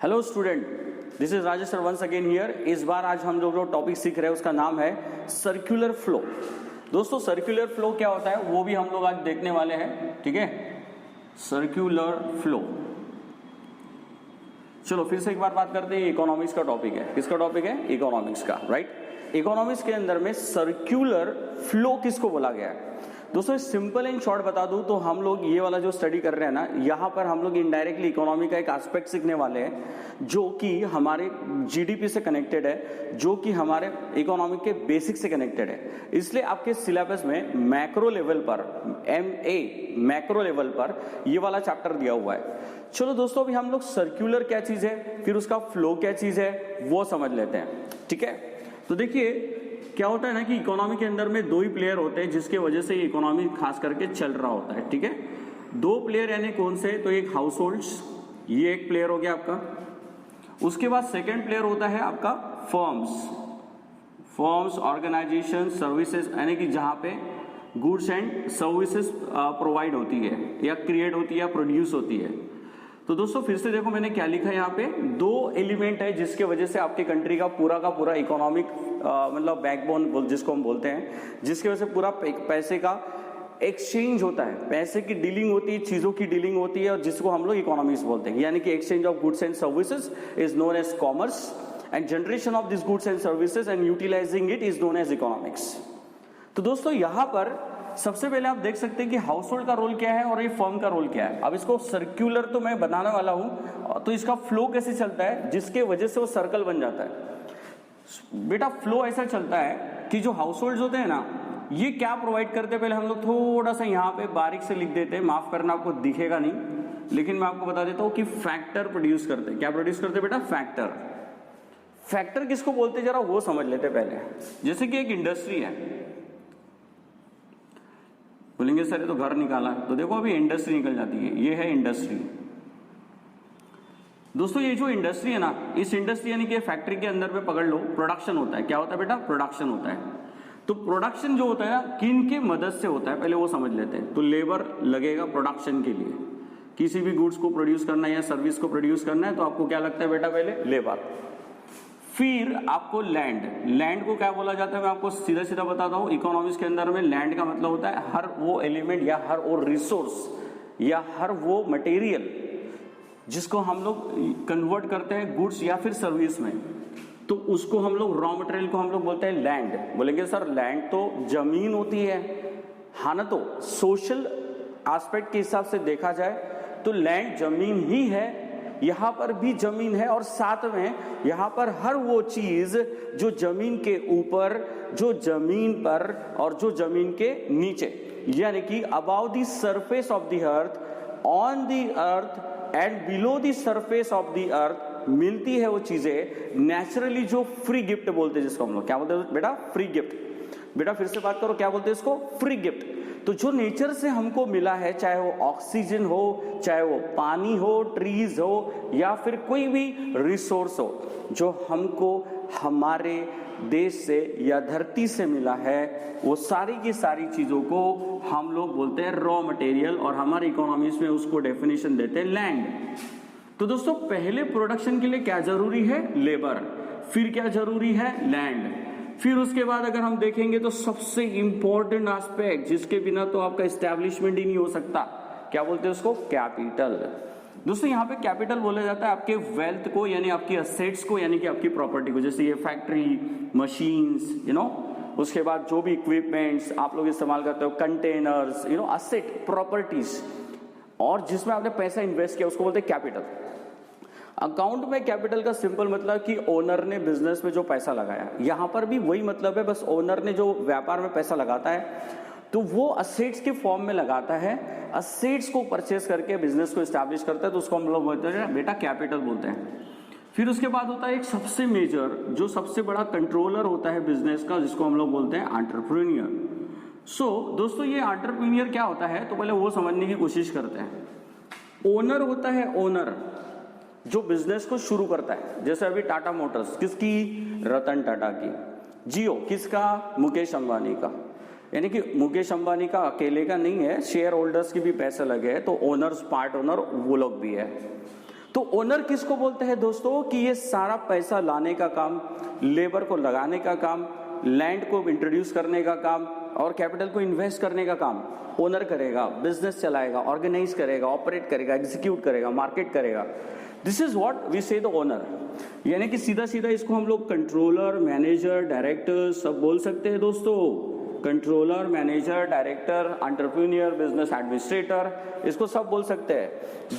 Hello student, this is Rajesh sir once again here. इस बार आज हम लोग जो टॉपिक सीख रहे हैं उसका नाम है सर्कुलर फ्लो। दोस्तों सर्कुलर फ्लो क्या होता है वो भी हम लोग आज देखने वाले हैं, ठीक है। सर्कुलर फ्लो, चलो फिर से एक बार बात करते हैं। इकोनॉमिक्स का टॉपिक है। किसका टॉपिक है? इकोनॉमिक्स का, राइट। इकोनॉमिक्स के अंदर में सर्कुलर फ्लो किसको बोला गया है? दोस्तों सिंपल एंड शॉर्ट बता दूं तो हम लोग ये वाला जो स्टडी कर रहे हैं ना, यहाँ पर हम लोग इनडायरेक्टली इकोनॉमी का एक एस्पेक्ट सीखने वाले हैं जो कि हमारे जीडीपी से कनेक्टेड है, जो कि हमारे इकोनॉमिक के बेसिक से कनेक्टेड है। इसलिए आपके सिलेबस में मैक्रो लेवल पर, मैक्रो लेवल पर ये वाला चैप्टर दिया हुआ है। चलो दोस्तों, अभी हम लोग सर्कुलर क्या चीज है, फिर उसका फ्लो क्या चीज है वो समझ लेते हैं, ठीक है। तो देखिए क्या होता है ना कि इकोनॉमी के अंदर में दो ही प्लेयर होते हैं जिसके वजह से इकोनॉमी खास करके चल रहा होता है, ठीक है। दो प्लेयर यानी कौन से? तो एक हाउस होल्ड्स, ये एक प्लेयर हो गया आपका। उसके बाद सेकंड प्लेयर होता है आपका फर्म्स, ऑर्गेनाइजेशन, सर्विसेज, यानी कि जहां पे गुड्स एंड सर्विसेज प्रोवाइड होती है या क्रिएट होती है या प्रोड्यूस होती है। तो दोस्तों फिर से देखो मैंने क्या लिखा है यहाँ पे, दो एलिमेंट है जिसके वजह से आपके कंट्री का पूरा इकोनॉमिक मतलब बैकबोन जिसको हम बोलते हैं, जिसकी वजह से पूरा पैसे का एक्सचेंज होता है, पैसे की डीलिंग होती है, चीजों की डीलिंग होती है, और जिसको हम लोग इकोनॉमिक्स बोलते हैं। यानी कि exchange of goods and services is known as commerce and generation of this goods and services and utilising it is known as economics. तो दोस्तों यहां पर सबसे पहले आप देख सकते हैं कि हाउस होल्ड का रोल क्या है और ये फर्म का रोल क्या है। अब इसको सर्कुलर तो मैं बनाने वाला हूं, तो इसका फ्लो कैसे चलता है जिसके वजह से वो सर्कल बन जाता है। बेटा फ्लो ऐसा चलता है कि जो हाउस होल्ड होते हैं ना, ये क्या प्रोवाइड करते हैं, पहले हम लोग थोड़ा सा यहाँ पे बारीक से लिख देते हैं, माफ करना आपको दिखेगा नहीं, लेकिन मैं आपको बता देता हूं कि फैक्टर प्रोड्यूस करते हैं। क्या प्रोड्यूस करते हैं बेटा? फैक्टर किसको बोलते हैं जरा वो समझ लेते पहले। जैसे कि एक इंडस्ट्री है, बोलेंगे सर ये तो घर निकाला है, तो देखो अभी इंडस्ट्री निकल जाती है, ये है इंडस्ट्री। दोस्तों ये जो इंडस्ट्री है ना, इस इंडस्ट्री यानी कि फैक्ट्री के अंदर में पकड़ लो, प्रोडक्शन होता है। क्या होता है बेटा? प्रोडक्शन होता है। तो प्रोडक्शन जो होता है ना, किन के मदद से होता है पहले वो समझ लेते हैं। तो लेबर लगेगा प्रोडक्शन के लिए, किसी भी गुड्स को प्रोड्यूस करना है या सर्विस को प्रोड्यूस करना है तो आपको क्या लगता है बेटा? पहले लेबर। फिर आपको लैंड को क्या बोला जाता है मैं आपको सीधा सीधा बताता हूं। इकोनॉमिक्स के अंदर में लैंड का मतलब होता है हर वो एलिमेंट या हर वो रिसोर्स या हर वो मटेरियल जिसको हम लोग कन्वर्ट करते हैं गुड्स या फिर सर्विस में, तो उसको हम लोग रॉ मटेरियल को हम लोग बोलते हैं लैंड। बोलेंगे सर लैंड तो जमीन होती है, हाँ ना। तो सोशल एस्पेक्ट के हिसाब से देखा जाए तो लैंड जमीन ही है, यहां पर भी जमीन है, और साथ में यहां पर हर वो चीज जो जमीन के ऊपर, जो जमीन पर और जो जमीन के नीचे, यानी कि about the surface of the earth, on the earth and below the surface of the earth मिलती है वो चीजें नेचुरली, जो फ्री गिफ्ट बोलते हैं, जिसको हम लोग क्या बोलते हैं बेटा? Free gift. बेटा फिर से बात करो, क्या बोलते हैं इसको? Free gift. तो जो नेचर से हमको मिला है, चाहे वो ऑक्सीजन हो, चाहे वो पानी हो, ट्रीज हो, या फिर कोई भी रिसोर्स हो, जो हमको हमारे देश से या धरती से मिला है, वो सारी की सारी चीजों को हम लोग बोलते हैं रॉ मटेरियल, और हमारे इकोनॉमिक्स में उसको डेफिनेशन देते हैं लैंड। तो दोस्तों पहले प्रोडक्शन के लिए क्या जरूरी है? लेबर। फिर क्या जरूरी है? लैंड। फिर उसके बाद अगर हम देखेंगे तो सबसे इंपॉर्टेंट एस्पेक्ट जिसके बिना तो आपका एस्टैब्लिशमेंट ही नहीं हो सकता, क्या बोलते हैं उसको? कैपिटल। दोस्तों यहाँ पे कैपिटल बोला जाता है आपके वेल्थ को, यानी आपकी असेट्स को, यानी कि आपकी प्रॉपर्टी को, जैसे ये फैक्ट्री, मशीन्स, उसके बाद जो भी इक्विपमेंट्स आप लोग इस्तेमाल करते हो, कंटेनर्स, असेट, प्रॉपर्टीज, और जिसमें आपने पैसा इन्वेस्ट किया उसको बोलते हैं कैपिटल। अकाउंट में कैपिटल का सिंपल मतलब कि ओनर ने बिजनेस में जो पैसा लगाया, यहां पर भी वही मतलब है, बस ओनर ने जो व्यापार में पैसा लगाता है तो वो असेट्स के फॉर्म में लगाता है, असेट्स को परचेस करके बिजनेस को एस्टैब्लिश करता है, तो उसको हम लोग बोलते हैं बेटा कैपिटल बोलते हैं। फिर उसके बाद होता है एक सबसे मेजर, जो सबसे बड़ा कंट्रोलर होता है बिजनेस का, जिसको हम लोग बोलते हैं एंटरप्रेन्योर। दोस्तों ये एंटरप्रेन्योर क्या होता है तो पहले वो समझने की कोशिश करते हैं। ओनर होता है ओनर, जो बिजनेस को शुरू करता है, जैसे अभी टाटा मोटर्स किसकी? रतन टाटा की। जियो किसका? मुकेश अंबानी का। यानी कि मुकेश अंबानी का अकेले का नहीं है, शेयर होल्डर्स के भी पैसे लगे हैं, तो ओनर्स, पार्ट ओनर वो लोग भी है। तो ओनर किसको बोलते हैं दोस्तों कि ये सारा पैसा लाने का काम, लेबर को लगाने का काम, लैंड को इंट्रोड्यूस करने का काम और कैपिटल को इन्वेस्ट करने का काम ओनर करेगा, बिजनेस चलाएगा, ऑर्गेनाइज करेगा, ऑपरेट करेगा, एग्जीक्यूट करेगा, मार्केट करेगा। दिस इज व्हाट वी से द ओनर। यानी कि सीधा सीधा इसको हम लोग कंट्रोलर, मैनेजर, डायरेक्टर सब बोल सकते हैं दोस्तों। Controller, manager, director, entrepreneur, business administrator, इसको सब बोल सकते हैं।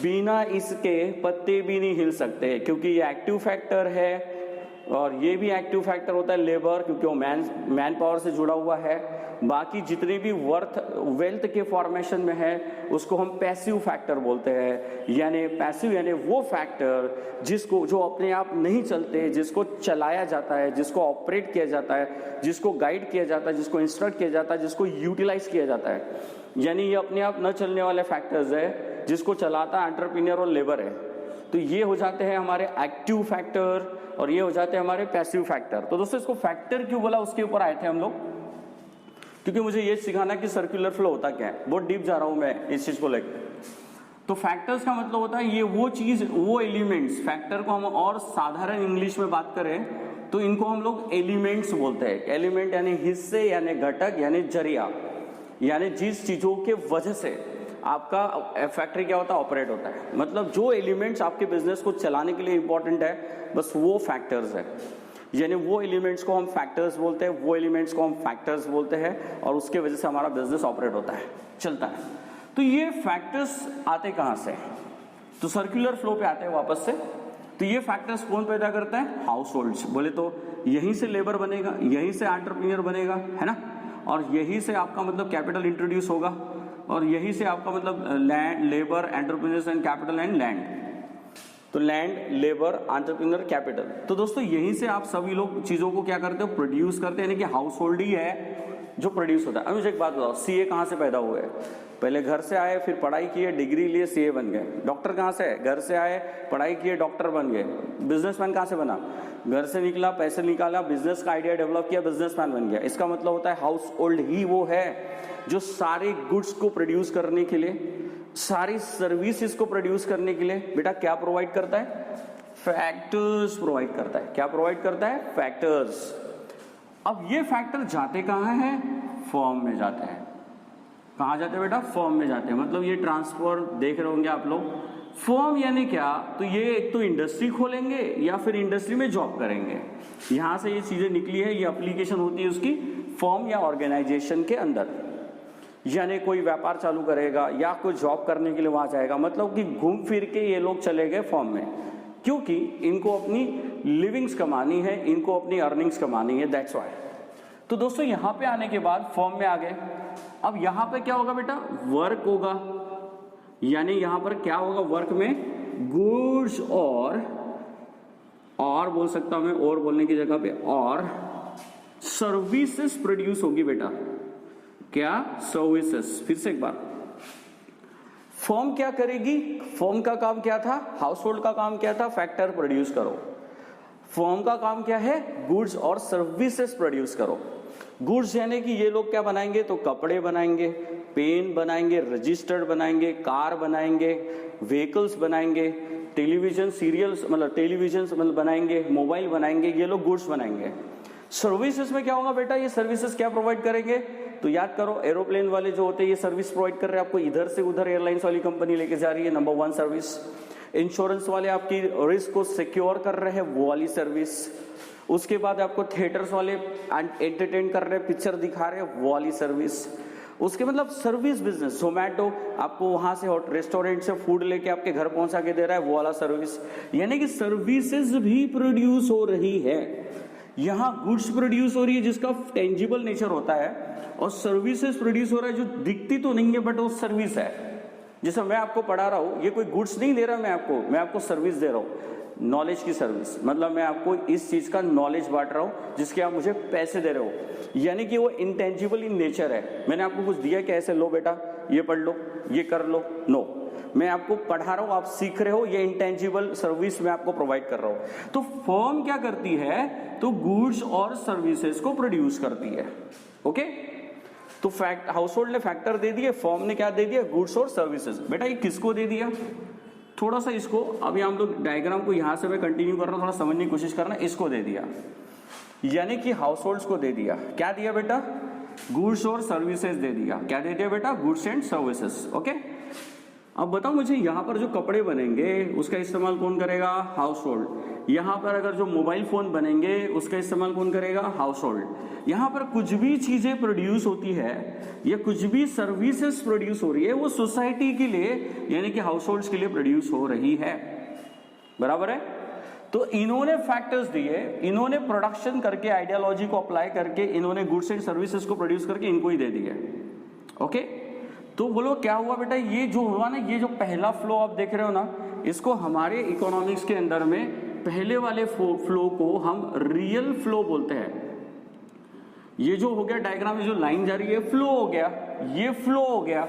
बिना इसके पत्ते भी नहीं हिल सकते, क्योंकि ये एक्टिव फैक्टर है और ये भी एक्टिव फैक्टर होता है लेबर, क्योंकि वो मैन पावर से जुड़ा हुआ है। बाकी जितनी भी वेल्थ के फॉर्मेशन में है उसको हम पैसिव फैक्टर बोलते हैं। यानी पैसिव यानी वो फैक्टर जिसको, जो अपने आप नहीं चलते, जिसको चलाया जाता है, जिसको ऑपरेट किया जाता है, जिसको गाइड किया जाता है, जिसको इंस्ट्रक्ट किया जाता है, जिसको यूटिलाइज किया जाता है। यानी ये अपने आप न चलने वाले फैक्टर्स है, जिसको चलाता है एंटरप्रेन्योर और लेबर है। तो ये हो जाते हैं हमारे एक्टिव फैक्टर और ये हो जाते हैं हमारे पैसिव फैक्टर। तो दोस्तों इसको फैक्टर क्यों बोला, उसके ऊपर आए थे हम लोग, क्योंकि मुझे ये सिखाना कि सर्कुलर फ्लो होता क्या है। बहुत डीप जा रहा हूं मैं इस चीज को लेकर। तो फैक्टर्स का मतलब होता है ये वो चीज, वो एलिमेंट्स। फैक्टर को हम और साधारण इंग्लिश में बात करें तो इनको हम लोग एलिमेंट्स बोलते हैं। एलिमेंट यानी हिस्से, यानी घटक, यानी जरिया, यानी जिस चीजों के वजह से आपका फैक्ट्री क्या होता है, ऑपरेट होता है। मतलब जो एलिमेंट्स आपके बिजनेस को चलाने के लिए इंपॉर्टेंट है, बस वो फैक्टर्स है। यानी वो एलिमेंट्स को हम फैक्टर्स बोलते हैं, वो एलिमेंट्स को हम फैक्टर्स बोलते हैं और उसके वजह से हमारा बिजनेस ऑपरेट होता है, चलता है। तो ये फैक्टर्स आते कहां से, तो सर्कुलर फ्लो पे आते हैं वापस से। तो ये फैक्टर्स कौन पैदा करता है, हाउस होल्ड्स। बोले तो यहीं से लेबर बनेगा, यहीं से एंटरप्रेन्योर बनेगा, है ना, और यहीं से आपका मतलब कैपिटल इंट्रोड्यूस होगा और यहीं से आपका मतलब land, labour, entrepreneurs and capital and land. तो लैंड, लेबर, एंटरप्रेन्योर, कैपिटल। तो दोस्तों यहीं से आप सभी लोग चीजों को क्या करते हो, प्रोड्यूस करते हैं। यानी कि हाउस होल्ड ही है जो प्रोड्यूस होता है। अब मुझे एक बात बताओ, सीए कहां से पैदा हुए? पहले घर से आए, फिर पढ़ाई किए, डिग्री लिए, सीए बन गए। डॉक्टर कहां से? घर से आए, पढ़ाई किए, डॉक्टर बन गए। बिजनेसमैन कहां से बना? घर से निकला, पैसे निकाला, बिजनेस का आइडिया डेवलप किया, बिजनेसमैन बन गया। इसका मतलब होता है हाउस होल्ड ही वो है जो सारे गुड्स को प्रोड्यूस करने के लिए, सारी सर्विसेज को प्रोड्यूस करने के लिए बेटा क्या प्रोवाइड करता है, फैक्टर्स प्रोवाइड करता है। क्या प्रोवाइड करता है? फैक्टर्स। अब ये फैक्टर जाते कहां हैं? फर्म में जाते हैं। कहां जाते हैं बेटा? फर्म में जाते हैं। मतलब ये ट्रांसफर देख रहे होंगे आप लोग। फर्म यानी क्या, तो ये एक तो इंडस्ट्री खोलेंगे या फिर इंडस्ट्री में जॉब करेंगे। यहां से ये चीजें निकली है, ये एप्लीकेशन होती है उसकी फर्म या ऑर्गेनाइजेशन के अंदर। यानी कोई व्यापार चालू करेगा या कोई जॉब करने के लिए वहां जाएगा। मतलब कि घूम फिर के ये लोग चले गए फर्म में, क्योंकि इनको अपनी लिविंग्स कमानी है, इनको अपनी अर्निंग्स कमानी है, दैट्स व्हाई। तो दोस्तों यहां पे आने के बाद फर्म में आ गए। अब यहां पे क्या होगा बेटा? वर्क होगा। यानी यहां पर क्या होगा? वर्क में गुड्स और बोल सकता हूं मैं, और बोलने की जगह पे और सर्विसेज प्रोड्यूस होगी बेटा। क्या? सर्विसेज। फिर से एक बार, फर्म क्या करेगी? फर्म का काम क्या था? हाउस होल्ड का काम क्या था? फैक्टर प्रोड्यूस करो। फर्म का काम क्या है? गुड्स और सर्विसेज प्रोड्यूस करो। गुड्स यानी कि ये लोग क्या बनाएंगे? तो कपड़े बनाएंगे, पेन बनाएंगे, रजिस्टर्ड बनाएंगे, कार बनाएंगे, व्हीकल्स बनाएंगे, टेलीविजन सीरियल्स मतलब टेलीविजन मतलब बनाएंगे, मोबाइल बनाएंगे, ये लोग गुड्स बनाएंगे। सर्विसेज में क्या होगा बेटा? ये सर्विसेज क्या प्रोवाइड करेंगे? तो याद करो, एरोप्लेन वाले जो होते हैं ये सर्विस प्रोवाइड कर रहे हैं आपको, इधर से उधर एयरलाइंस वाली कंपनी लेके जा रही है, नंबर 1 सर्विस। इंश्योरेंस वाले आपकी रिस्क को सिक्योर कर रहे हैं, वो वाली सर्विस। उसके बाद आपको थिएटर्स वाले एंटरटेन कर रहे हैं, पिक्चर दिखा रहे हैं, वो वाली सर्विस। उसके मतलब सर्विस बिजनेस, जोमैटो आपको वहां से रेस्टोरेंट से फूड लेके आपके घर पहुंचा के दे रहा है, वो वाला सर्विस। यानी कि सर्विसेज भी प्रोड्यूस हो रही है। यहां गुड्स प्रोड्यूस हो रही है जिसका टेंजिबल नेचर होता है, और सर्विसेज प्रोड्यूस हो रहा है जो दिखती तो नहीं है बट वो सर्विस है। जैसे मैं आपको पढ़ा रहा हूं, ये कोई गुड्स नहीं दे रहा मैं आपको सर्विस दे रहा हूं, नॉलेज की सर्विस। मतलब मैं आपको इस चीज का नॉलेज बांट रहा हूं जिसके आप मुझे पैसे दे रहे हो। यानी कि वो इंटेंजिबल इन नेचर है। मैंने आपको कुछ दिया कि ऐसे लो बेटा, ये पढ़ लो, ये कर लो, नो, मैं आपको पढ़ा रहा हूं, आप सीख रहे हो, ये इंटेंजिबल सर्विस मैं आपको प्रोवाइड कर रहा हूं। तो फर्म क्या करती है? तो गुड्स और सर्विसेज को प्रोड्यूस करती है। ओके, तो हाउस होल्ड ने फैक्टर दे दिए, फर्म ने क्या दे दिया? गुड्स और सर्विसेज। बेटा ये किसको दे दिया? थोड़ा सा इसको अभी हम लोग डायग्राम को यहां से मैं कंटिन्यू कर रहा हूं, थोड़ा समझने की कोशिश करना। इसको दे दिया, यानी कि हाउस होल्ड्स को दे दिया, क्या दिया बेटा, गुड्स और सर्विसेज दे दिया। क्या दे दिया बेटा, गुड्स एंड सर्विसेज। ओके, अब बताओ मुझे, यहां पर जो कपड़े बनेंगे उसका इस्तेमाल कौन करेगा, हाउस होल्ड। यहां पर अगर जो मोबाइल फोन बनेंगे उसका इस्तेमाल कौन करेगा, हाउस होल्ड। यहां पर कुछ भी चीजें प्रोड्यूस होती है या कुछ भी सर्विसेज प्रोड्यूस हो रही है वो सोसाइटी के लिए यानी कि हाउस होल्ड्स के लिए प्रोड्यूस हो रही है, बराबर है। तो इन्होंने फैक्टर्स दिए, इन्होंने प्रोडक्शन करके आइडियोलॉजी को अप्लाई करके इन्होंने गुड्स एंड सर्विसेज को प्रोड्यूस करके इनको ही दे दिए। ओके, तो बोलो क्या हुआ बेटा, ये जो हुआ ना, ये जो पहला फ्लो आप देख रहे हो ना, इसको हमारे इकोनॉमिक्स के अंदर में पहले वाले फ्लो को हम रियल फ्लो बोलते हैं। ये जो हो गया डायग्राम में जो लाइन जा रही है फ्लो हो गया, ये फ्लो हो गया,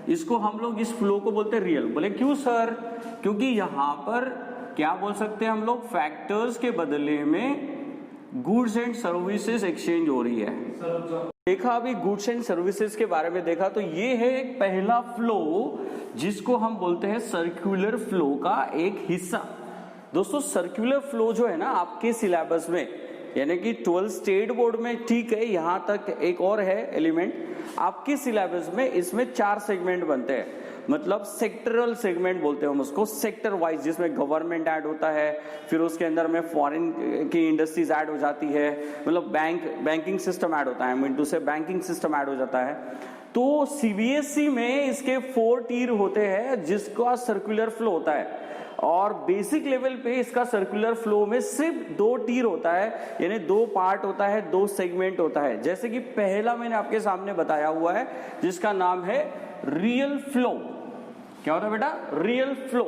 इसको हम लोग इस फ्लो को बोलते हैं रियल। बोले क्यों सर, क्योंकि यहां पर क्या बोल सकते हैं हम लोग, फैक्टर्स के बदले में गुड्स एंड सर्विसेज एक्सचेंज हो रही है। देखा अभी गुड्स एंड सर्विसेज के बारे में देखा, तो ये है एक पहला फ्लो जिसको हम बोलते हैं सर्कुलर फ्लो का एक हिस्सा। दोस्तों सर्कुलर फ्लो जो है ना आपके सिलेबस में, यानी कि 12 स्टेट बोर्ड में ठीक है, यहां तक एक और है एलिमेंट आपके सिलेबस में, इसमें 4 सेगमेंट बनते हैं, मतलब सेक्टरल सेगमेंट बोलते हैं हम उसको, सेक्टर वाइज, जिसमें गवर्नमेंट ऐड होता है, फिर उसके अंदर में फॉरेन की इंडस्ट्रीज ऐड हो जाती है, मतलब बैंकिंग सिस्टम ऐड होता है, मीन टू से बैंकिंग सिस्टम ऐड हो जाता है। तो सीबीएसई में इसके 4 टियर होते हैं जिसका सर्कुलर फ्लो होता है, और बेसिक लेवल पे इसका सर्कुलर फ्लो में सिर्फ 2 टियर होता है, यानी 2 पार्ट होता है, 2 सेगमेंट होता है। जैसे कि पहला मैंने आपके सामने बताया हुआ है जिसका नाम है रियल फ्लो। क्या होता है बेटा, रियल फ्लो।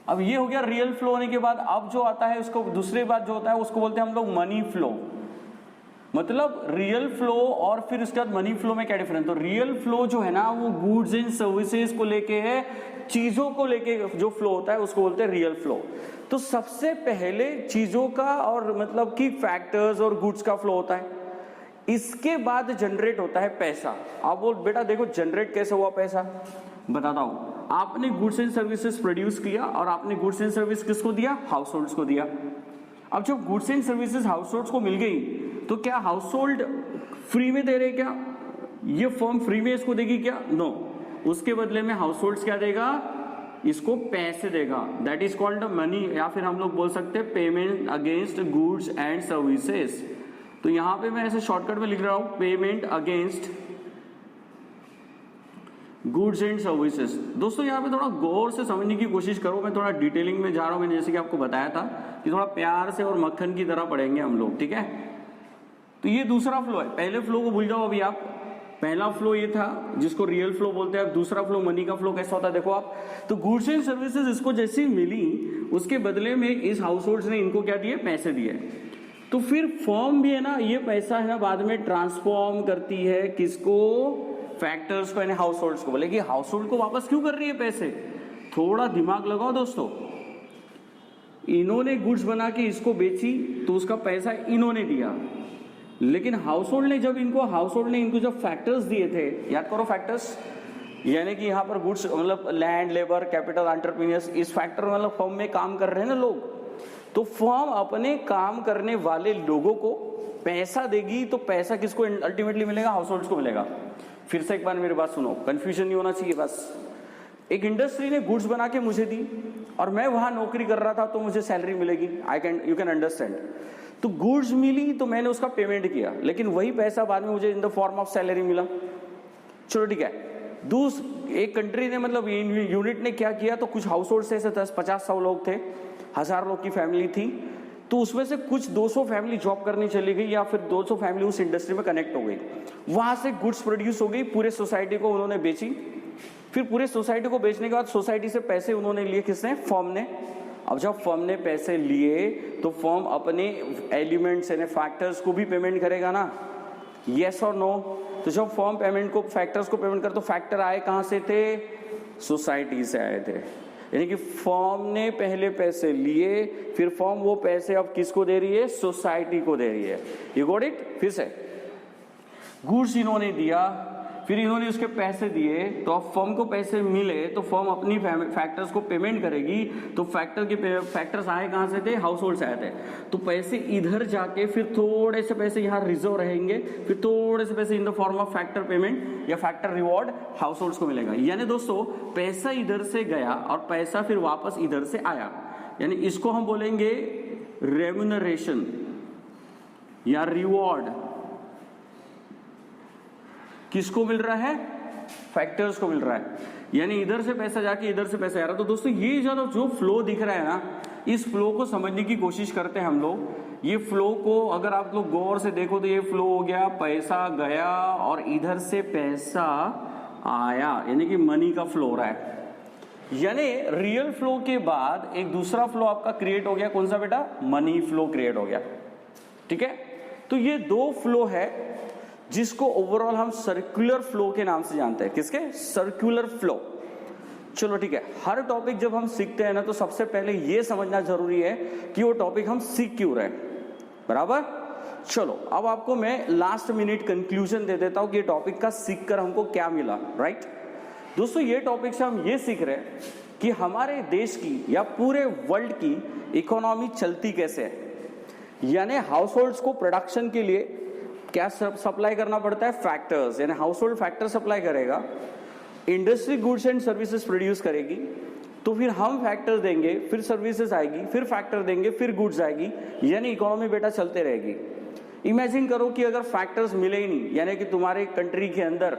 अब ये हो गया रियल फ्लो होने के बाद अब जो आता है उसको, दूसरी बात जो होता है उसको बोलते हैं हम लोग मनी फ्लो। मतलब रियल फ्लो और फिर उसके बाद मनी फ्लो में क्या डिफरेंस, तो रियल फ्लो जो है ना वो गुड्स एंड सर्विसेज को लेके है, चीजों को लेके जो फ्लो होता है उसको बोलते हैं रियल फ्लो। तो सबसे पहले चीजों का और मतलब कि फैक्टर्स और गुड्स का फ्लो होता है, इसके बाद जनरेट होता है पैसा। आप बोल बेटा देखो जनरेट कैसे हुआ पैसा, बताता हूं। आपने गुड्स एंड सर्विसेज प्रोड्यूस किया और आपने गुड्स एंड सर्विस किसको दिया, हाउस होल्ड्स को दिया। अब जब goods and services house holds को मिल गई तो क्या हाउस होल्ड फ्री में दे रहे क्या, ये फर्म फ्री में इसको देगी क्या, नो। उसके बदले में हाउस होल्ड्स क्या देगा, इसको पैसे देगा, दैट इज कॉल्ड मनी, या फिर हम लोग बोल सकते हैं payment against goods and services. तो यहां पे मैं ऐसे शॉर्टकट में लिख रहा हूं, payment against goods and services. दोस्तों यहाँ पे थोड़ा गौर से समझने की कोशिश करो, मैं थोड़ा डिटेलिंग में जा रहा हूं, मैंने जैसे कि आपको बताया था कि थोड़ा प्यार से और मक्खन की तरह पढ़ेंगे हम लोग, ठीक है। तो ये दूसरा फ्लो है, पहले फ्लो को भूल जाओ अभी आप। पहला फ्लो ये था जिसको रियल फ्लो बोलते हैं। अब दूसरा फ्लो मनी का फ्लो कैसा होता है देखो आप। तो गुड्स एंड सर्विसेज इसको जैसी मिली उसके बदले में इस हाउस होल्ड ने इनको क्या दिए, पैसे दिए। तो फिर फर्म भी है ना, ये पैसा है ना बाद में ट्रांसफॉर्म करती है किसको, फैक्टर्स को, यानी हाउस होल्ड्स को। बोले कि हाउस होल्ड को वापस क्यों कर रही है पैसे, थोड़ा दिमाग लगाओ दोस्तों। इन्होंने गुड्स बना के इसको बेची तो उसका पैसा इन्होंने दिया, लेकिन हाउस होल्ड ने जब इनको जब फैक्टर्स दिए थे, याद करो फैक्टर्स, यानी कि यहाँ पर गुड्स मतलब लैंड, लेबर, कैपिटल, एंटरप्रेन्योर्स, इस फैक्टर मतलब फर्म में काम कर रहे हैं ना लोग, तो फर्म अपने काम करने वाले लोगों को पैसा देगी, तो पैसा किसको अल्टीमेटली मिलेगा, हाउस होल्ड्स को मिलेगा। फिर से एक बार मेरी बात सुनो, कंफ्यूजन नहीं होना चाहिए बस। एक इंडस्ट्री ने गुड्स बना के मुझे दी और मैं वहां नौकरी कर रहा था तो मुझे सैलरी मिलेगी, यू कैन अंडरस्टैंड। तो गुड्स मिली तो मैंने उसका पेमेंट किया, लेकिन वही पैसा बाद में मुझे in the form of salary मिला। चलो ठीक है। एक कंट्री ने मतलब यूनिट ने क्या किया, तो कुछ हाउस होल्ड से 10-50-100 लोग थे, 1000 लोग की फैमिली थी, तो उसमें से कुछ 200 फैमिली जॉब करने चली गई या फिर 200 फैमिली उस इंडस्ट्री में कनेक्ट हो गई। वहां से गुड्स प्रोड्यूस हो गई, पूरे सोसाइटी को उन्होंने बेची। फिर पूरे सोसाइटी को बेचने के बाद सोसाइटी से पैसे उन्होंने लिए, किसने, फर्म ने। अब जब फर्म ने पैसे लिए तो फर्म अपने एलिमेंट्स यानी फैक्टर्स को भी पेमेंट करेगा ना, यस और नो। तो जब फर्म पेमेंट को, फैक्टर्स को पेमेंट कर, तो फैक्टर आए कहां से थे, सोसाइटी से आए थे। यानी कि फर्म ने पहले पैसे लिए, फिर फर्म वो पैसे अब किसको दे रही है, सोसाइटी को दे रही है। You got it. फिर से गुड्स इन्होंने दिया, फिर फिर इन्होंने उसके पैसे दिए, तो अब फर्म को पैसे मिले तो फर्म अपनी फैक्टर्स को पेमेंट करेगी। तो फैक्टर्स आए कहाँ से थे? हाउस होल्ड से आए थे। तो पैसे इधर जाके फिर थोड़े से पैसे यहाँ रिजर्व रहेंगे, फिर थोड़े से पैसे in the form of factor payment या फैक्टर रिवॉर्ड हाउस होल्ड्स को मिलेगा। यानी दोस्तों पैसा इधर से गया और पैसा फिर वापस इधर से आया, यानी इसको हम बोलेंगे रेम्यूनरेशन या रिवॉर्ड। किसको मिल रहा है? फैक्टर्स को मिल रहा है, यानी इधर से पैसा जाके इधर से पैसा आ रहा है। तो दोस्तों ये जो फ्लो दिख रहा है ना, इस फ्लो को समझने की कोशिश करते हैं हम लोग। ये फ्लो को अगर आप लोग गौर से देखो तो ये फ्लो हो गया, पैसा गया और इधर से पैसा आया, यानी कि मनी का फ्लो हो रहा है। यानी रियल फ्लो के बाद एक दूसरा फ्लो आपका क्रिएट हो गया, कौन सा बेटा? मनी फ्लो क्रिएट हो गया। ठीक है, तो ये दो फ्लो है जिसको ओवरऑल हम सर्कुलर फ्लो के नाम से जानते हैं। किसके? Circular flow. चलो ठीक है, हर टॉपिक जब हम सीखते हैं ना तो सबसे पहले ये समझना जरूरी है कि वो टॉपिक हम सीख क्यों रहे हैं, बराबर। चलो अब आपको मैं लास्ट मिनट कंक्लूजन दे देता हूं कि ये टॉपिक का सीख कर हमको क्या मिला। राइट दोस्तों, ये टॉपिक से हम ये सीख रहे हैं कि हमारे देश की या पूरे वर्ल्ड की इकोनॉमी चलती कैसे है। यानी हाउस होल्ड्स को प्रोडक्शन के लिए क्या सप्लाई करना पड़ता है? फैक्टर्स, यानी हाउस होल्ड फैक्टर सप्लाई करेगा, industry goods and services produce करेगी, तो फिर हम फैक्टर देंगे, फिर सर्विसेज आएगी, फिर फैक्टर देंगे, फिर गुड्स आएगी, यानी इकोनॉमी बेटा चलते रहेगी। इमेजिन करो कि अगर फैक्टर्स मिले ही नहीं, यानी कि तुम्हारे कंट्री के अंदर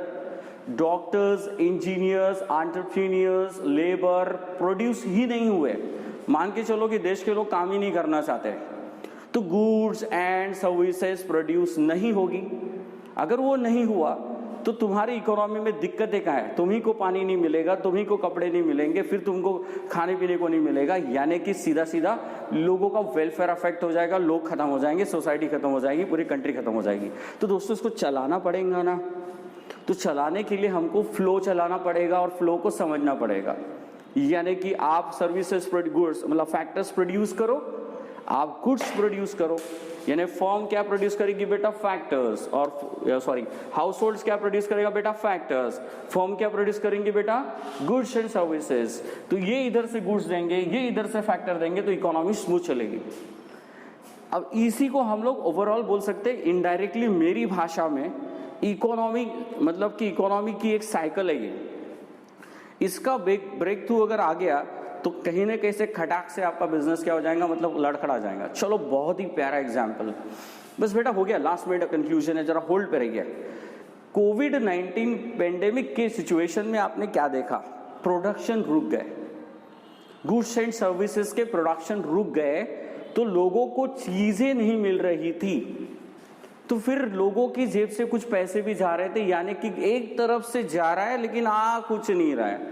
doctors, engineers, entrepreneurs, labour produce ही नहीं हुए, मान के चलो कि देश के लोग काम ही नहीं करना चाहते, तो गुड्स एंड सर्विसेज प्रोड्यूस नहीं होगी। अगर वो नहीं हुआ तो तुम्हारी इकोनॉमी में दिक्कतें क्या है? तुम्ही को पानी नहीं मिलेगा, तुम्ही को कपड़े नहीं मिलेंगे, फिर तुमको खाने पीने को नहीं मिलेगा, यानी कि सीधा सीधा लोगों का वेलफेयर अफेक्ट हो जाएगा, लोग खत्म हो जाएंगे, सोसाइटी खत्म हो जाएगी, पूरी कंट्री खत्म हो जाएगी। तो दोस्तों इसको चलाना पड़ेगा ना, तो चलाने के लिए हमको फ्लो चलाना पड़ेगा और फ्लो को समझना पड़ेगा। यानी कि आप सर्विसेज गुड्स मतलब फैक्टर्स प्रोड्यूस करो, आप गुड्स प्रोड्यूस करो, यानी फर्म क्या प्रोड्यूस करेगी बेटा? फैक्टर्स। और सॉरी, हाउस होल्ड्स क्या प्रोड्यूस करेगा बेटा? फैक्टर्स। फर्म क्या प्रोड्यूस करेंगे बेटा? Goods and services. तो ये इधर से गुड्स देंगे, ये इधर से फैक्टर देंगे, तो इकोनॉमी स्मूथ चलेगी। अब इसी को हम लोग ओवरऑल बोल सकते हैं इनडायरेक्टली मेरी भाषा में इकोनॉमी, मतलब कि इकोनॉमी की एक साइकिल है ये। इसका ब्रेक थ्रू अगर आ गया तो कहीं ना कहीं से खटाक से आपका बिजनेस क्या हो जाएगा, मतलब लड़खड़ा जाएगा। चलो बहुत ही प्यारा एग्जाम्पल, बस बेटा हो गया, लास्ट मिनट कंक्लूजन है, जरा होल्ड पे रहिए। कोविड-19 पेंडेमिक के सिचुएशन में आपने क्या देखा? प्रोडक्शन रुक गए, गुड्स एंड सर्विसेज के प्रोडक्शन रुक गए, तो लोगों को चीजें नहीं मिल रही थी, तो फिर लोगों की जेब से कुछ पैसे भी जा रहे थे, यानी कि एक तरफ से जा रहा है लेकिन आ कुछ नहीं रहा है,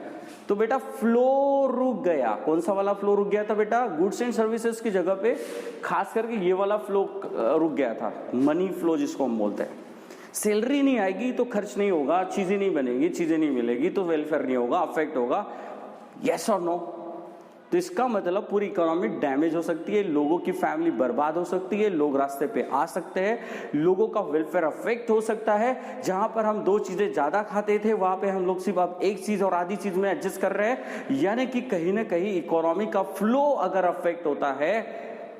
तो बेटा फ्लो रुक गया। कौन सा वाला फ्लो रुक गया था बेटा? गुड्स एंड सर्विसेज की जगह पे खास करके ये वाला फ्लो रुक गया था, मनी फ्लो जिसको हम बोलते हैं। सैलरी नहीं आएगी तो खर्च नहीं होगा, चीजें नहीं बनेगी, चीजें नहीं मिलेगी तो वेलफेयर नहीं होगा, अफेक्ट होगा, यस और नो? तो इसका मतलब पूरी इकोनॉमी डैमेज हो सकती है, लोगों की फैमिली बर्बाद हो सकती है, लोग रास्ते पे आ सकते हैं, लोगों का वेलफेयर अफेक्ट हो सकता है। जहां पर हम दो चीजें ज्यादा खाते थे वहां पे हम लोग सिर्फ अब एक चीज और आधी चीज में एडजस्ट कर रहे हैं, यानी कि कहीं ना कहीं इकोनॉमी का फ्लो अगर अफेक्ट होता है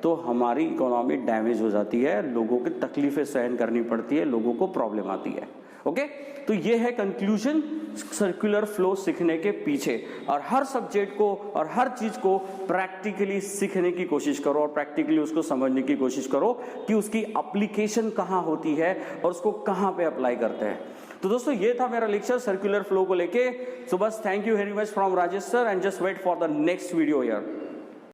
तो हमारी इकोनॉमी डैमेज हो जाती है, लोगों की तकलीफें सहन करनी पड़ती है, लोगों को प्रॉब्लम आती है। ओके, तो ये है कंक्लूजन सर्कुलर फ्लो सीखने के पीछे। और हर सब्जेक्ट को और हर चीज को प्रैक्टिकली सीखने की कोशिश करो और प्रैक्टिकली उसको समझने की कोशिश करो कि उसकी एप्लीकेशन कहाँ होती है और उसको कहाँ पे अप्लाई करते हैं। तो दोस्तों ये था मेरा लेक्चर सर्कुलर फ्लो को लेके। सो बस thank you very much from Rajesh sir and just wait for the next video here.